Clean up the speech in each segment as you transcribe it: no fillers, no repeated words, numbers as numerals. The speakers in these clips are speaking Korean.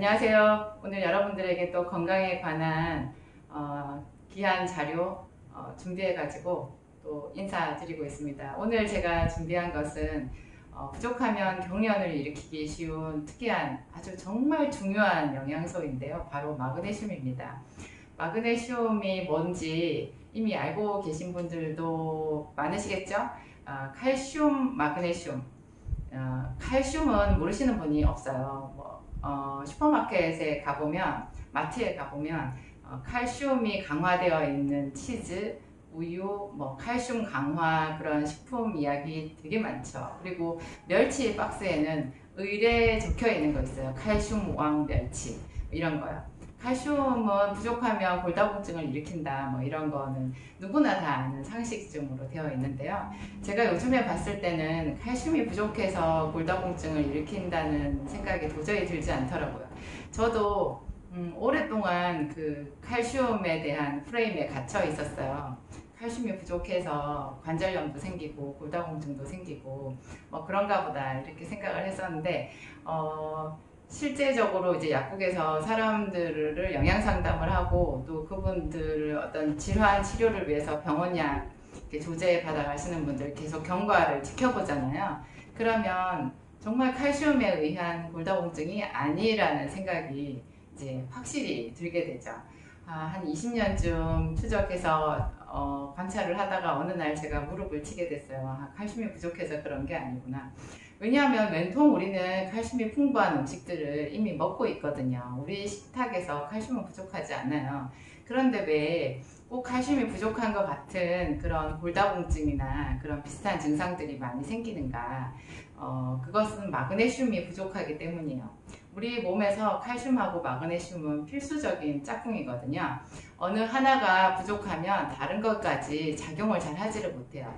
안녕하세요. 오늘 여러분들에게 또 건강에 관한 귀한 자료 준비해가지고 또 인사드리고 있습니다. 오늘 제가 준비한 것은 부족하면 경련을 일으키기 쉬운 특이한 아주 정말 중요한 영양소인데요. 바로 마그네슘입니다. 마그네슘이 뭔지 이미 알고 계신 분들도 많으시겠죠? 칼슘, 마그네슘. 칼슘은 모르시는 분이 없어요. 슈퍼마켓에 가보면, 마트에 가보면 칼슘이 강화되어 있는 치즈, 우유, 칼슘 강화 그런 식품 이야기 되게 많죠. 그리고 멸치 박스에는 의뢰 적혀 있는 거 있어요. 칼슘 왕 멸치 이런 거요. 칼슘은 부족하면 골다공증을 일으킨다 이런 거는 누구나 다 아는 상식적으로 되어 있는데요. 제가 요즘에 봤을 때는 칼슘이 부족해서 골다공증을 일으킨다는 생각이 도저히 들지 않더라고요. 저도 오랫동안 그 칼슘에 대한 프레임에 갇혀 있었어요. 칼슘이 부족해서 관절염도 생기고 골다공증도 생기고 그런가 보다 이렇게 생각을 했었는데 실제적으로 이제 약국에서 사람들을 영양 상담을 하고 또 그분들을 어떤 질환 치료를 위해서 병원약 조제 받아 가시는 분들 계속 경과를 지켜보잖아요. 그러면 정말 칼슘에 의한 골다공증이 아니라는 생각이 이제 확실히 들게 되죠. 한 20년쯤 추적해서 관찰을 하다가 어느 날 제가 무릎을 치게 됐어요. 칼슘이 부족해서 그런 게 아니구나. 왜냐하면 왼통 우리는 칼슘이 풍부한 음식들을 이미 먹고 있거든요. 우리 식탁에서 칼슘은 부족하지 않아요. 그런데 왜 꼭 칼슘이 부족한 것 같은 그런 골다공증이나 그런 비슷한 증상들이 많이 생기는가? 그것은 마그네슘이 부족하기 때문이에요. 우리 몸에서 칼슘하고 마그네슘은 필수적인 짝꿍이거든요. 어느 하나가 부족하면 다른 것까지 작용을 잘 하지를 못해요.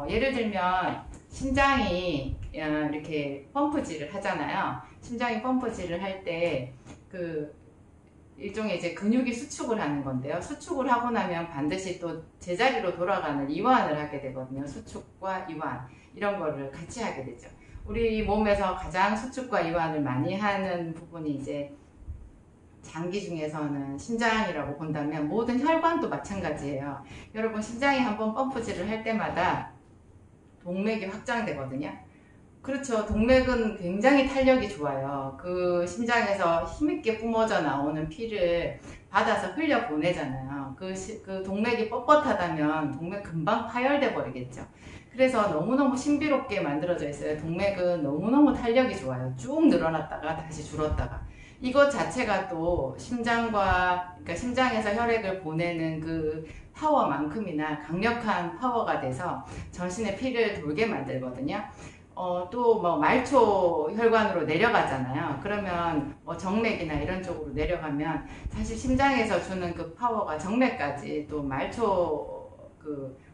예를 들면 심장이 이렇게 펌프질을 하잖아요. 심장이 펌프질을 할 때 일종의 이제 근육이 수축을 하는 건데요. 수축을 하고 나면 반드시 또 제자리로 돌아가는 이완을 하게 되거든요. 수축과 이완 이런 거를 같이 하게 되죠. 우리 몸에서 가장 수축과 이완을 많이 하는 부분이 이제 장기 중에서는 심장이라고 본다면 모든 혈관도 마찬가지예요. 여러분 심장이 한번 펌프질을 할 때마다 동맥이 확장되거든요. 그렇죠. 동맥은 굉장히 탄력이 좋아요. 그 심장에서 힘있게 뿜어져 나오는 피를 받아서 흘려 보내잖아요. 그 동맥이 뻣뻣하다면 동맥 금방 파열돼 버리겠죠. 그래서 너무너무 신비롭게 만들어져 있어요. 동맥은 너무너무 탄력이 좋아요. 쭉 늘어났다가 다시 줄었다가. 이것 자체가 또 그러니까 심장에서 혈액을 보내는 그 파워만큼이나 강력한 파워가 돼서 전신에 피를 돌게 만들거든요. 또 말초 혈관으로 내려가잖아요. 그러면 정맥이나 이런 쪽으로 내려가면 사실 심장에서 주는 그 파워가 정맥까지 또 말초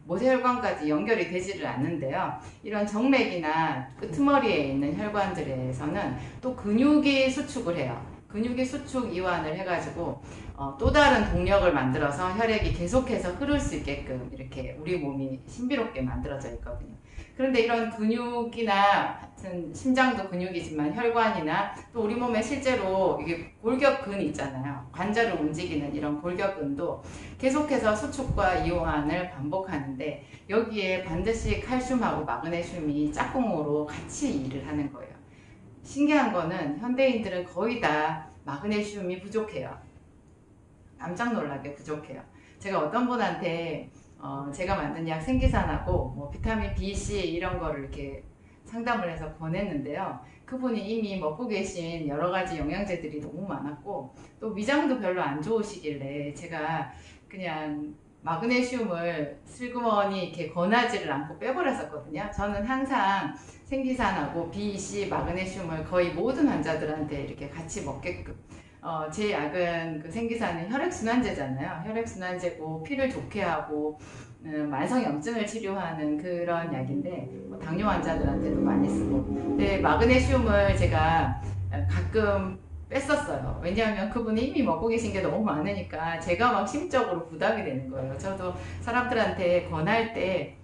모세혈관까지 연결이 되지를 않는데요. 이런 정맥이나 끄트머리에 있는 혈관들에서는 또 근육이 수축을 해요. 근육이 수축 이완을 해가지고 또 다른 동력을 만들어서 혈액이 계속해서 흐를 수 있게끔 이렇게 우리 몸이 신비롭게 만들어져 있거든요. 그런데 이런 근육이나 같은 심장도 근육이지만 혈관이나 또 우리 몸에 실제로 이게 골격근 있잖아요. 관절을 움직이는 이런 골격근도 계속해서 수축과 이완을 반복하는데 여기에 반드시 칼슘하고 마그네슘이 짝꿍으로 같이 일을 하는 거예요. 신기한 거는 현대인들은 거의 다 마그네슘이 부족해요. 깜짝 놀라게 부족해요. 제가 어떤 분한테 제가 만든 약 생기산하고 비타민 B, C 이런 거를 이렇게 상담을 해서 권했는데요. 그분이 이미 먹고 계신 여러 가지 영양제들이 너무 많았고 또 위장도 별로 안 좋으시길래 제가 그냥 마그네슘을 슬그머니 이렇게 권하지를 않고 빼버렸었거든요. 저는 항상 생기산하고 B, C, 마그네슘을 거의 모든 환자들한테 이렇게 같이 먹게끔 제 약은 그 생기산은 혈액순환제잖아요. 혈액순환제고 피를 좋게 하고 만성염증을 치료하는 그런 약인데 당뇨 환자들한테도 많이 쓰고 근데 마그네슘을 제가 가끔 뺐었어요. 왜냐하면 그분이 이미 먹고 계신 게 너무 많으니까 제가 막 심적으로 부담이 되는 거예요. 저도 사람들한테 권할 때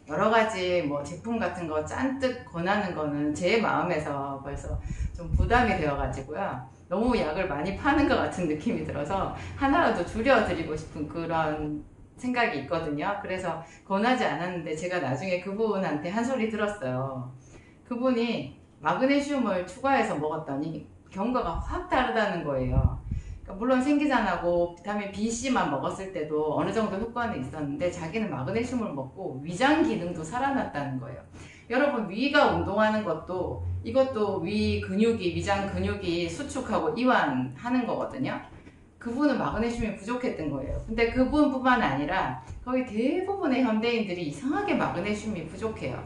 여러 가지 뭐 제품 같은 거 잔뜩 권하는 거는 제 마음에서 벌써 좀 부담이 되어가지고요. 너무 약을 많이 파는 것 같은 느낌이 들어서 하나라도 줄여드리고 싶은 그런 생각이 있거든요. 그래서 권하지 않았는데 제가 나중에 그분한테 한 소리 들었어요. 그분이 마그네슘을 추가해서 먹었더니 경과가 확 다르다는 거예요. 그러니까 물론 생기산하고 비타민 B, C만 먹었을 때도 어느 정도 효과는 있었는데 자기는 마그네슘을 먹고 위장 기능도 살아났다는 거예요. 여러분, 위가 운동하는 것도 이것도 위 근육이, 위장 근육이 수축하고 이완하는 거거든요. 그분은 마그네슘이 부족했던 거예요. 근데 그분뿐만 아니라 거의 대부분의 현대인들이 이상하게 마그네슘이 부족해요.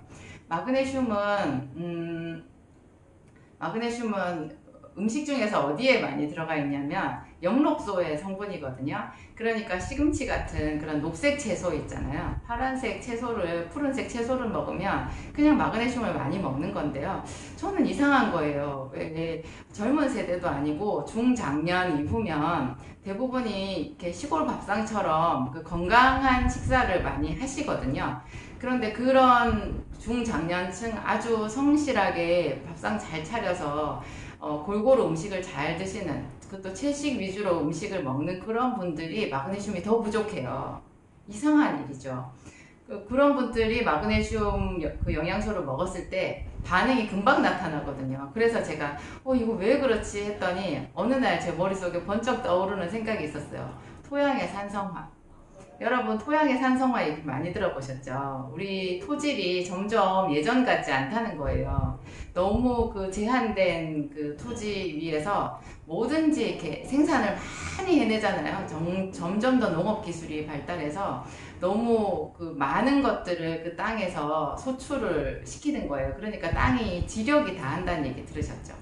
마그네슘은 음식 중에서 어디에 많이 들어가 있냐면 엽록소의 성분이거든요. 그러니까 시금치 같은 그런 녹색 채소 있잖아요. 파란색 채소를, 푸른색 채소를 먹으면 그냥 마그네슘을 많이 먹는 건데요. 저는 이상한 거예요. 왜 젊은 세대도 아니고 중장년 이후면 대부분이 이렇게 시골 밥상처럼 그 건강한 식사를 많이 하시거든요. 그런데 그런 중장년층 아주 성실하게 밥상 잘 차려서 골고루 음식을 잘 드시는, 그것도 채식 위주로 음식을 먹는 그런 분들이 마그네슘이 더 부족해요. 이상한 일이죠. 그런 분들이 마그네슘 그 영양소를 먹었을 때 반응이 금방 나타나거든요. 그래서 제가 이거 왜 그렇지 했더니 어느 날 제 머릿속에 번쩍 떠오르는 생각이 있었어요. 토양의 산성화. 여러분, 토양의 산성화 얘기 많이 들어보셨죠? 우리 토질이 점점 예전 같지 않다는 거예요. 너무 그 제한된 그 토지 위에서 뭐든지 이렇게 생산을 많이 해내잖아요. 점점 더 농업 기술이 발달해서 너무 그 많은 것들을 그 땅에서 소출을 시키는 거예요. 그러니까 땅이 지력이 다 한다는 얘기 들으셨죠?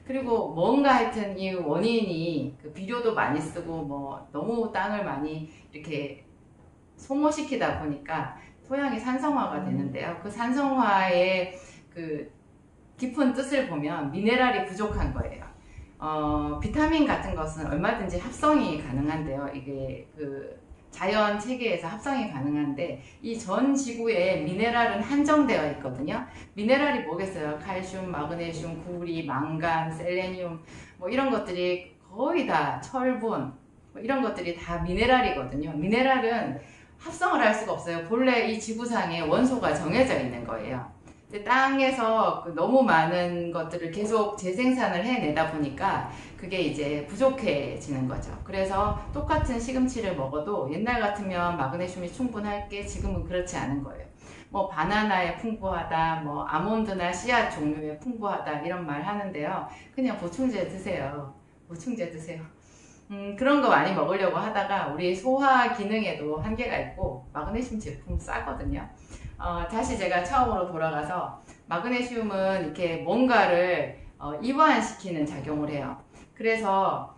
그리고 뭔가 하여튼 이 원인이 그 비료도 많이 쓰고 뭐 너무 땅을 많이 이렇게 소모시키다 보니까 토양이 산성화가 되는데요. 그 산성화의 그 깊은 뜻을 보면 미네랄이 부족한 거예요. 비타민 같은 것은 얼마든지 합성이 가능한데요. 이게 그 자연 체계에서 합성이 가능한데 이 전 지구에 미네랄은 한정되어 있거든요. 미네랄이 뭐겠어요? 칼슘, 마그네슘, 구리, 망간, 셀레늄 뭐 이런 것들이 거의 다 철분 뭐 이런 것들이 다 미네랄이거든요. 미네랄은 합성을 할 수가 없어요. 본래 이 지구상에 원소가 정해져 있는 거예요. 땅에서 너무 많은 것들을 계속 재생산을 해내다 보니까 그게 이제 부족해지는 거죠. 그래서 똑같은 시금치를 먹어도 옛날 같으면 마그네슘이 충분할 게 지금은 그렇지 않은 거예요. 뭐 바나나에 풍부하다, 뭐 아몬드나 씨앗 종류에 풍부하다 이런 말 하는데요. 그냥 보충제 드세요. 보충제 드세요. 그런 거 많이 먹으려고 하다가 우리 소화 기능에도 한계가 있고 마그네슘 제품 싸거든요. 다시 제가 처음으로 돌아가서 마그네슘은 이렇게 뭔가를 이완시키는 작용을 해요. 그래서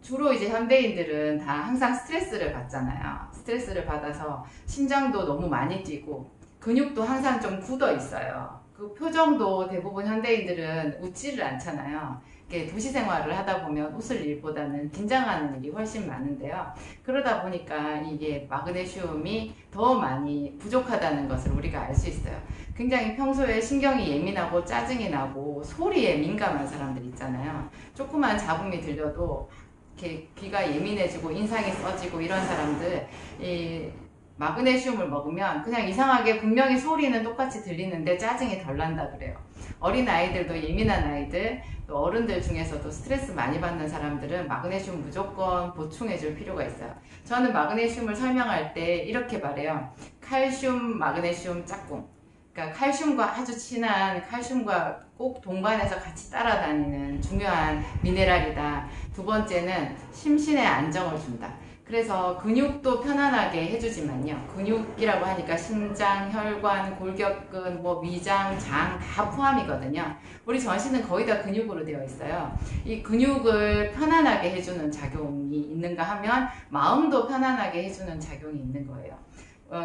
주로 이제 현대인들은 다 항상 스트레스를 받잖아요. 스트레스를 받아서 심장도 너무 많이 뛰고 근육도 항상 좀 굳어 있어요. 그 표정도 대부분 현대인들은 웃지를 않잖아요. 도시 생활을 하다 보면 웃을 일보다는 긴장하는 일이 훨씬 많은데요. 그러다 보니까 이게 마그네슘이 더 많이 부족하다는 것을 우리가 알 수 있어요. 굉장히 평소에 신경이 예민하고 짜증이 나고 소리에 민감한 사람들 있잖아요. 조그만 잡음이 들려도 이렇게 귀가 예민해지고 인상이 써지고 이런 사람들, 이 마그네슘을 먹으면 그냥 이상하게 분명히 소리는 똑같이 들리는데 짜증이 덜 난다 그래요. 어린 아이들도 예민한 아이들, 또 어른들 중에서도 스트레스 많이 받는 사람들은 마그네슘 무조건 보충해 줄 필요가 있어요. 저는 마그네슘을 설명할 때 이렇게 말해요. 칼슘, 마그네슘 짝꿍. 그러니까 칼슘과 아주 친한, 칼슘과 꼭 동반해서 같이 따라다니는 중요한 미네랄이다. 두 번째는 심신의 안정을 준다. 그래서 근육도 편안하게 해주지만요. 근육이라고 하니까 심장, 혈관, 골격근, 뭐 위장, 장 다 포함이거든요. 우리 전신은 거의 다 근육으로 되어 있어요. 이 근육을 편안하게 해주는 작용이 있는가 하면 마음도 편안하게 해주는 작용이 있는 거예요.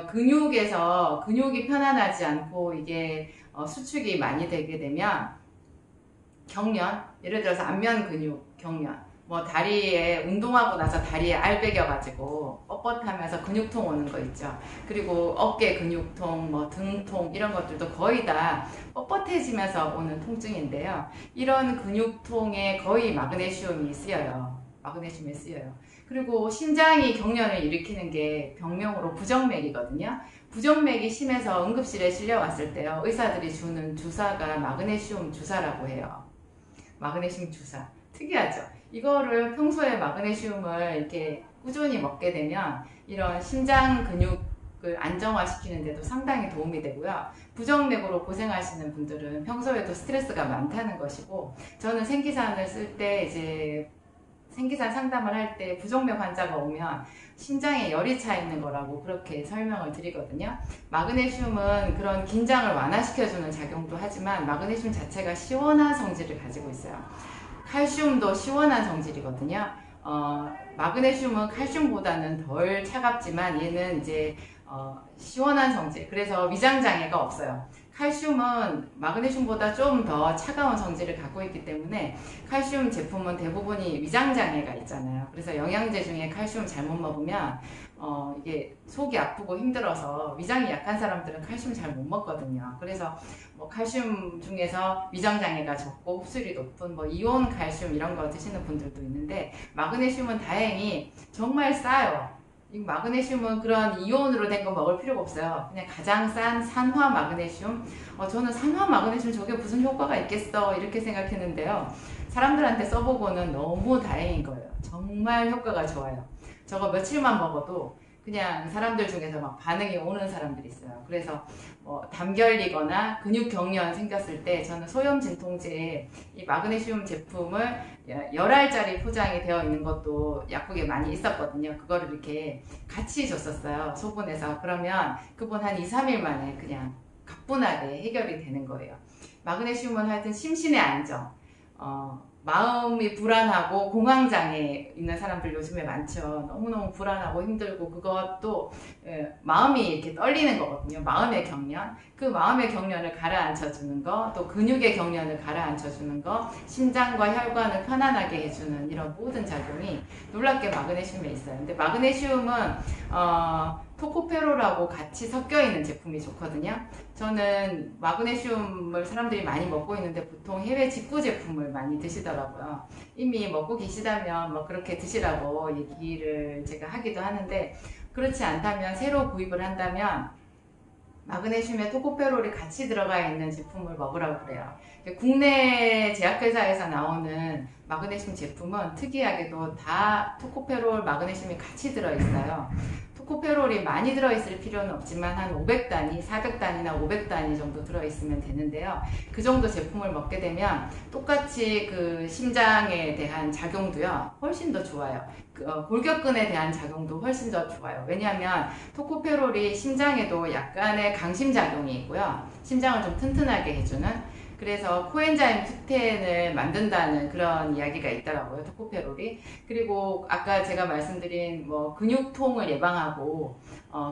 근육이 편안하지 않고 이게 수축이 많이 되게 되면 경련, 예를 들어서 안면 근육 경련, 뭐 다리에 운동하고 나서 다리에 알 베겨가지고 뻣뻣하면서 근육통 오는 거 있죠. 그리고 어깨 근육통, 뭐 등통 이런 것들도 거의 다 뻣뻣해지면서 오는 통증인데요. 이런 근육통에 거의 마그네슘이 쓰여요. 마그네슘이 쓰여요. 그리고 심장이 경련을 일으키는 게 병명으로 부정맥이거든요. 부정맥이 심해서 응급실에 실려왔을 때요, 의사들이 주는 주사가 마그네슘 주사라고 해요. 마그네슘 주사. 특이하죠? 이거를 평소에 마그네슘을 이렇게 꾸준히 먹게 되면 이런 심장 근육을 안정화시키는 데도 상당히 도움이 되고요. 부정맥으로 고생하시는 분들은 평소에도 스트레스가 많다는 것이고, 저는 생기산을 쓸 때 이제 생기산 상담을 할 때 부정맥 환자가 오면 심장에 열이 차 있는 거라고 그렇게 설명을 드리거든요. 마그네슘은 그런 긴장을 완화시켜주는 작용도 하지만 마그네슘 자체가 시원한 성질을 가지고 있어요. 칼슘도 시원한 성질이거든요. 마그네슘은 칼슘보다는 덜 차갑지만 얘는 이제 시원한 성질, 그래서 위장장애가 없어요. 칼슘은 마그네슘보다 좀 더 차가운 성질을 갖고 있기 때문에 칼슘 제품은 대부분이 위장장애가 있잖아요. 그래서 영양제 중에 칼슘 잘못 먹으면 이게 속이 아프고 힘들어서, 위장이 약한 사람들은 칼슘 잘 못 먹거든요. 그래서 뭐 칼슘 중에서 위장장애가 적고 흡수율이 높은 뭐 이온 칼슘 이런 거 드시는 분들도 있는데, 마그네슘은 다행히 정말 싸요. 이 마그네슘은 그런 이온으로 된 거 먹을 필요가 없어요. 그냥 가장 싼 산화 마그네슘. 저는 산화 마그네슘 저게 무슨 효과가 있겠어 이렇게 생각했는데요. 사람들한테 써보고는 너무 다행인 거예요. 정말 효과가 좋아요. 저거 며칠만 먹어도 그냥 사람들 중에서 막 반응이 오는 사람들이 있어요. 그래서 뭐 담결리거나 근육 경련 생겼을 때 저는 소염 진통제에 이 마그네슘 제품을 10알짜리 포장이 되어 있는 것도 약국에 많이 있었거든요. 그거를 이렇게 같이 줬었어요. 소분해서. 그러면 그분 한 2, 3일 만에 그냥 가뿐하게 해결이 되는 거예요. 마그네슘은 하여튼 심신의 안정, 마음이 불안하고 공황장애 있는 사람들 요즘에 많죠. 너무너무 불안하고 힘들고, 그것도 마음이 이렇게 떨리는 거거든요. 마음의 경련. 그 마음의 경련을 가라앉혀주는 거, 또 근육의 경련을 가라앉혀주는 거, 심장과 혈관을 편안하게 해주는 이런 모든 작용이 놀랍게 마그네슘에 있어요. 근데 마그네슘은 토코페롤하고 같이 섞여 있는 제품이 좋거든요. 저는 마그네슘을 사람들이 많이 먹고 있는데 보통 해외 직구 제품을 많이 드시더라고요. 이미 먹고 계시다면 뭐 그렇게 드시라고 얘기를 제가 하기도 하는데, 그렇지 않다면 새로 구입을 한다면 마그네슘에 토코페롤이 같이 들어가 있는 제품을 먹으라고 그래요. 국내 제약회사에서 나오는 마그네슘 제품은 특이하게도 다 토코페롤, 마그네슘이 같이 들어있어요. 토코페롤이 많이 들어있을 필요는 없지만 한 500단위, 400단위나 500단위 정도 들어있으면 되는데요. 그 정도 제품을 먹게 되면 똑같이 그 심장에 대한 작용도요, 훨씬 더 좋아요. 골격근에 대한 작용도 훨씬 더 좋아요. 왜냐하면 토코페롤이 심장에도 약간의 강심작용이 있고요. 심장을 좀 튼튼하게 해주는, 그래서 코엔자임 Q10을 만든다는 그런 이야기가 있더라고요, 토코페롤이. 그리고 아까 제가 말씀드린 뭐 근육통을 예방하고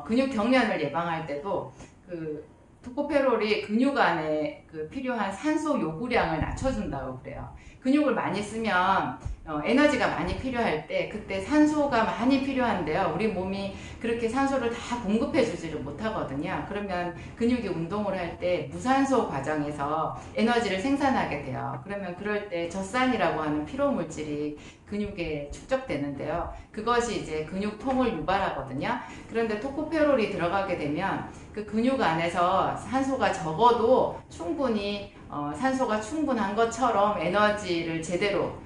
근육 경련을 예방할 때도 그 토코페롤이 근육 안에 그 필요한 산소 요구량을 낮춰준다고 그래요. 근육을 많이 쓰면 에너지가 많이 필요할 때 그때 산소가 많이 필요한데요. 우리 몸이 그렇게 산소를 다 공급해 주지를 못하거든요. 그러면 근육이 운동을 할 때 무산소 과정에서 에너지를 생산하게 돼요. 그러면 그럴 때 젖산이라고 하는 피로물질이 근육에 축적되는데요. 그것이 이제 근육통을 유발하거든요. 그런데 토코페롤이 들어가게 되면 그 근육 안에서 산소가 적어도 충분히 산소가 충분한 것처럼 에너지를 제대로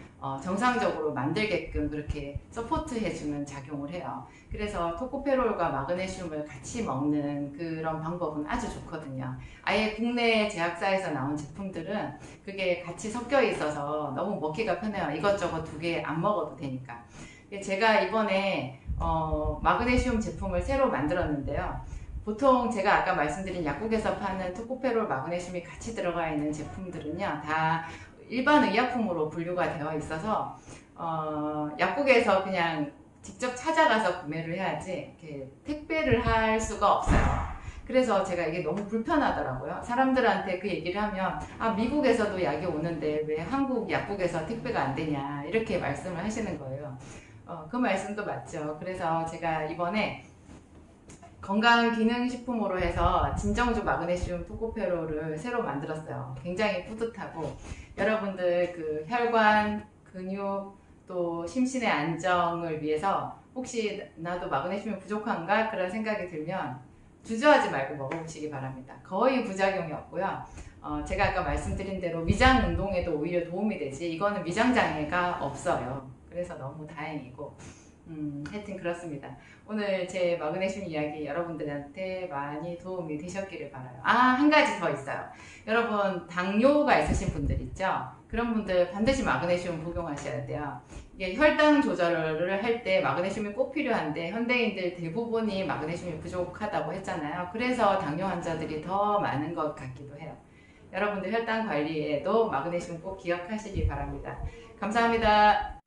정상적으로 만들게끔 그렇게 서포트해주는 작용을 해요. 그래서 토코페롤과 마그네슘을 같이 먹는 그런 방법은 아주 좋거든요. 아예 국내 제약사에서 나온 제품들은 그게 같이 섞여 있어서 너무 먹기가 편해요. 이것저것 두 개 안 먹어도 되니까. 제가 이번에 마그네슘 제품을 새로 만들었는데요. 보통 제가 아까 말씀드린 약국에서 파는 토코페롤, 마그네슘이 같이 들어가 있는 제품들은요, 다 일반 의약품으로 분류가 되어 있어서 약국에서 그냥 직접 찾아가서 구매를 해야지 이렇게 택배를 할 수가 없어요. 그래서 제가 이게 너무 불편하더라고요. 사람들한테 그 얘기를 하면 아 미국에서도 약이 오는데 왜 한국 약국에서 택배가 안 되냐 이렇게 말씀을 하시는 거예요. 그 말씀도 맞죠. 그래서 제가 이번에 건강기능식품으로 해서 진정주 마그네슘 토코페로를 새로 만들었어요. 굉장히 뿌듯하고 여러분들 그 혈관, 근육, 또 심신의 안정을 위해서 혹시 나도 마그네슘이 부족한가 그런 생각이 들면 주저하지 말고 먹어보시기 바랍니다. 거의 부작용이 없고요. 제가 아까 말씀드린 대로 위장 운동에도 오히려 도움이 되지 이거는 위장 장애가 없어요. 그래서 너무 다행이고 하여튼 그렇습니다. 오늘 제 마그네슘 이야기 여러분들한테 많이 도움이 되셨기를 바라요. 한 가지 더 있어요. 여러분 당뇨가 있으신 분들 있죠? 그런 분들 반드시 마그네슘 복용하셔야 돼요. 이게 혈당 조절을 할 때 마그네슘이 꼭 필요한데 현대인들 대부분이 마그네슘이 부족하다고 했잖아요. 그래서 당뇨 환자들이 더 많은 것 같기도 해요. 여러분들 혈당 관리에도 마그네슘 꼭 기억하시기 바랍니다. 감사합니다.